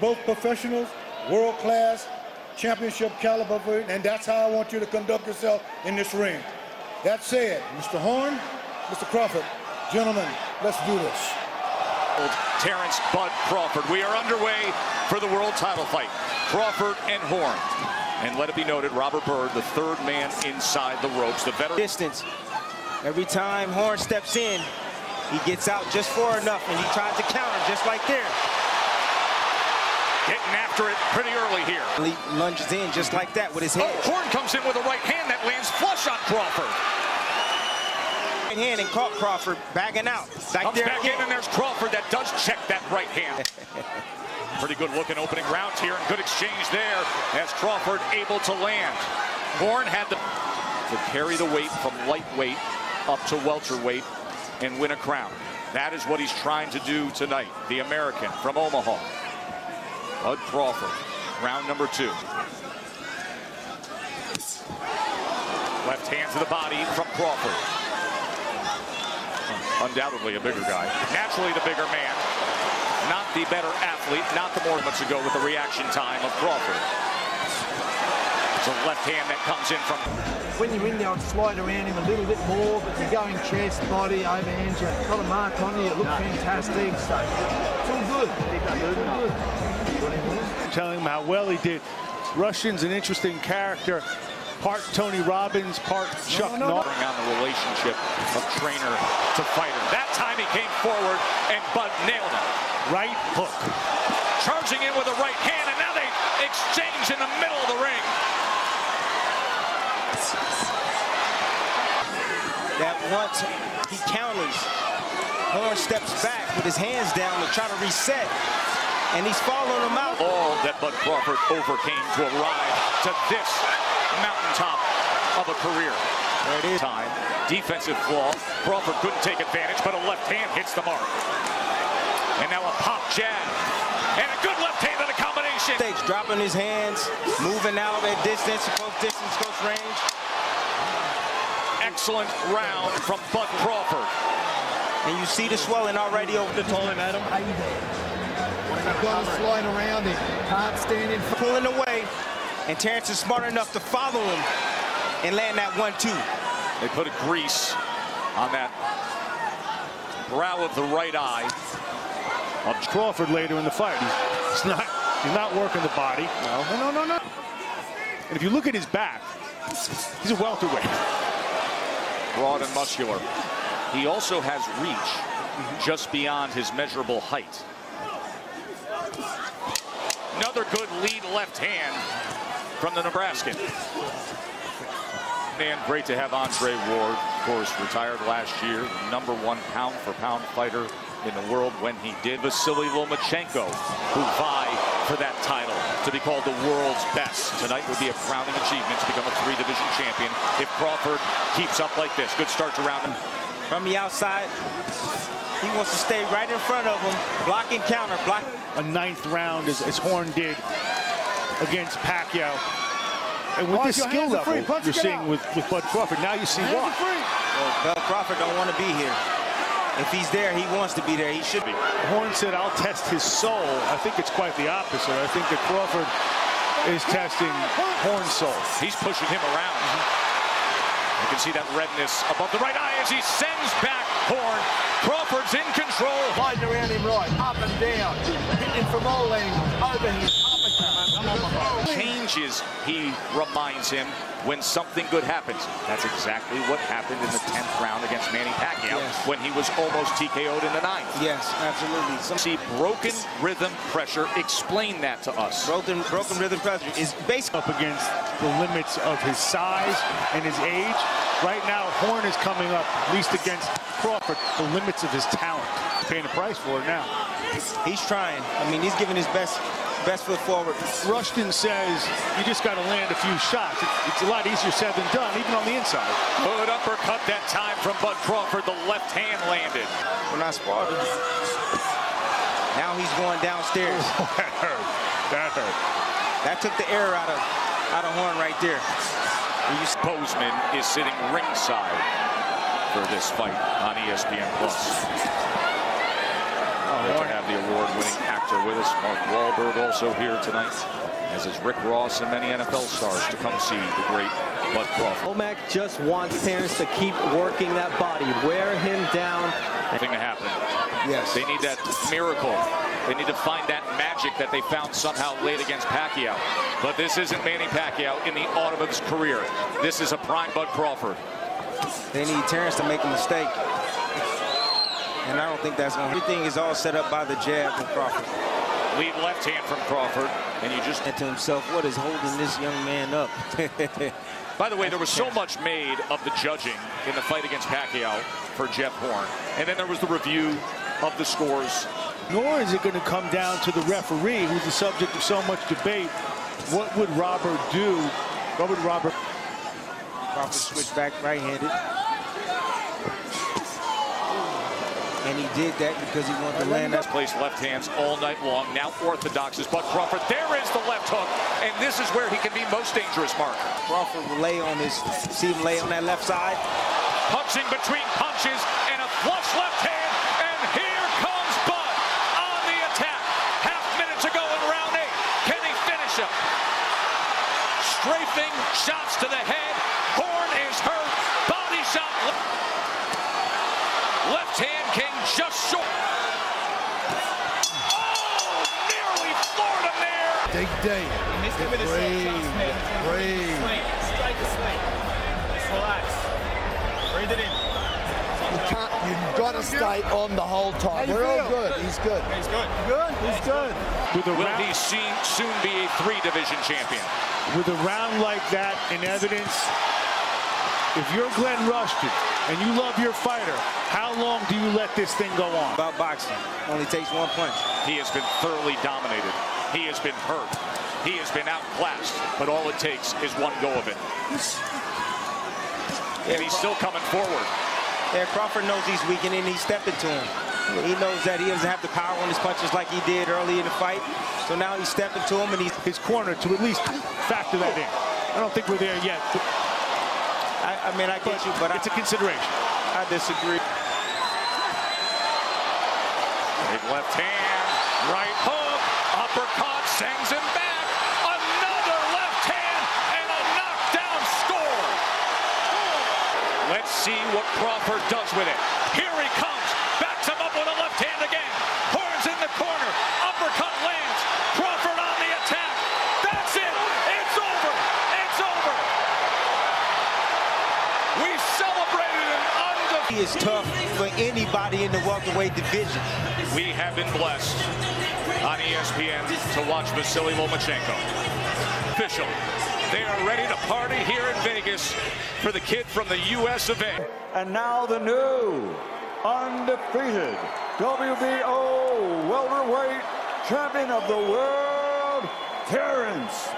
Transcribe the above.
both professionals, world-class, championship caliber, and that's how I want you to conduct yourself in this ring. That said, Mr. Horn, Mr. Crawford, gentlemen, let's do this. Terence Bud Crawford. We are underway for the world title fight. Crawford and Horn. And let it be noted, Robert Byrd, the third man inside the ropes. The veteran distance. Every time Horn steps in, he gets out just far enough, and he tries to counter just like there. Getting after it pretty early here. He lunges in just like that with his head. Oh, Horn comes in with a right hand that lands flush on Crawford. Right hand and caught Crawford backing out. Comes back in, and there's Crawford that does check that right hand. Pretty good looking opening round here, and good exchange there as Crawford able to land. Horn had to carry the weight from lightweight up to welterweight and win a crown. That is what he's trying to do tonight. The American from Omaha, Bud Crawford, round number 2. Left hand to the body from Crawford. Undoubtedly a bigger guy. Naturally the bigger man. Not the better athlete, not the more much ago with the reaction time of Crawford. It's a left hand that comes in from... When you're in there, I'd slide around him a little bit more, but you're going chest, body, overhand, you've got a mark on you, it looked fantastic, so it's all good. Telling him how well he did. Rushton's an interesting character. Part Tony Robbins, part Chuck Norris. On the relationship of trainer to fighter. That time he came forward and Bud nailed him. Right hook. Charging in with a right hand, and now they exchange in the middle of the ring. That once he counters, Horn steps back with his hands down to try to reset, and he's following him out. All that Bud Crawford overcame to arrive to this mountaintop of a career. There it is. Time. Defensive flaw. Crawford couldn't take advantage, but a left hand hits the mark. And now a pop jab. And a good left hand in the combination. Dropping his hands, moving out at distance, close range. Excellent round from Bud Crawford. And you see the swelling already over the time, Adam. You've got to slide around him. Can't stand in front. Pulling away, and Terence is smart enough to follow him and land that 1-2. They put a grease on that brow of the right eye Of Crawford later in the fight. He's not working the body. No. And if you look at his back, he's a welterweight. Broad and muscular. He also has reach just beyond his measurable height. Another good lead left hand from the Nebraskan. Man, great to have Andre Ward, of course, retired last year, #1 pound-for-pound fighter in the world when he did. Vasily Lomachenko, who vie for that title to be called the world's best. Tonight would be a crowning achievement to become a 3-division champion if Crawford keeps up like this. Good start to round him. From the outside, he wants to stay right in front of him, block and counter, block. A 9th round as Horn did against Pacquiao. And with this skill level you're seeing with Bud Crawford, now you see why. Well, Bud Crawford don't want to be here. If he's there, he wants to be there. He should be. Horn said, "I'll test his soul." I think it's quite the opposite. I think that Crawford is testing Horn's soul. He's pushing him around. You can see that redness above the right eye as he sends back Horn. Crawford's in control. Sliding around him right, up and down, hitting from all angles, overhand, uppercut. Changes, he reminds him, when something good happens. That's exactly what happened in the 10th round against Manny Pacquiao when he was almost TKO'd in the 9th. Yes, absolutely. See broken rhythm pressure. Explain that to us. Broken rhythm pressure is basically up against the limits of his size and his age. Right now, Horn is coming up, at least against Crawford, the limits of his talent. He's paying a price for it now. He's trying. I mean, he's giving his best foot forward. Rushton says you just got to land a few shots. It's a lot easier said than done, even on the inside. Good uppercut that time from Bud Crawford. The left hand landed. We're not sparring. Now he's going downstairs. Oh, that hurt. That hurt. That took the air out of Horn right there. Bozeman is sitting ringside for this fight on ESPN+. Honored to have the award-winning actor with us. Mark Wahlberg also here tonight, as is Rick Ross and many NFL stars to come see the great Bud Crawford. Womack just wants Terence to keep working that body, wear him down. Thing to happen. Yes. They need that miracle. They need to find that magic that they found somehow late against Pacquiao. But this isn't Manny Pacquiao in the autumn of his career. This is a prime Bud Crawford. They need Terence to make a mistake. And I don't think that's going to. Everything is all set up by the jab from Crawford. Lead left hand from Crawford. And you just And to himself, what is holding this young man up? By the way, there was so much made of the judging in the fight against Pacquiao for Jeff Horn. And then there was the review of the scores. Nor is it going to come down to the referee, who's the subject of so much debate. What would Robert do? What would Robert? Crawford switched back right-handed. And he did that because he wanted to land that. Placed left hands all night long. Now orthodox is Bud Crawford. There is the left hook. And this is where he can be most dangerous, Mark. Crawford will lay on his, see him lay on that left side. Punching between punches and a flush left hand. And here comes Bud on the attack. Half minute to go in round 8. Can he finish him? Strafing shots to the head. Horn is hurt. Body shot. Left hand came just short. Oh, nearly floored him there. Big day. Breathe. Straight to sleep. Just relax. Breathe it in. You've got to stay on the whole time. We're all good. He's good. He's good. Good? He's good. Will he soon be a 3-division champion? With a round like that in evidence, if you're Glenn Rushton and you love your fighter, how long do you let this thing go on? About boxing. Only takes one punch. He has been thoroughly dominated. He has been hurt. He has been outclassed. But all it takes is one go of it. And he's still coming forward. Yeah, Crawford knows he's weak and he's stepping to him. He knows that he doesn't have the power on his punches like he did early in the fight. So now he's stepping to him and he's His corner to at least factor that in. I don't think we're there yet. I mean, I get you, but it's a consideration. I disagree. Big left hand, right hook, uppercut, sends him back. Another left hand and a knockdown score. Let's see what Crawford does with it. Here he comes, backs him up with a left hand again. Horns in the corner, uppercut lands. Crawford on the attack. That's it. It's over. It's over. We celebrated an undefeated. He is tough for anybody in the welterweight division. We have been blessed on ESPN to watch Vasily Lomachenko. Official. They are ready to party here in Vegas for the kid from the US of A. And now the new, undefeated WBO welterweight champion of the world, Terence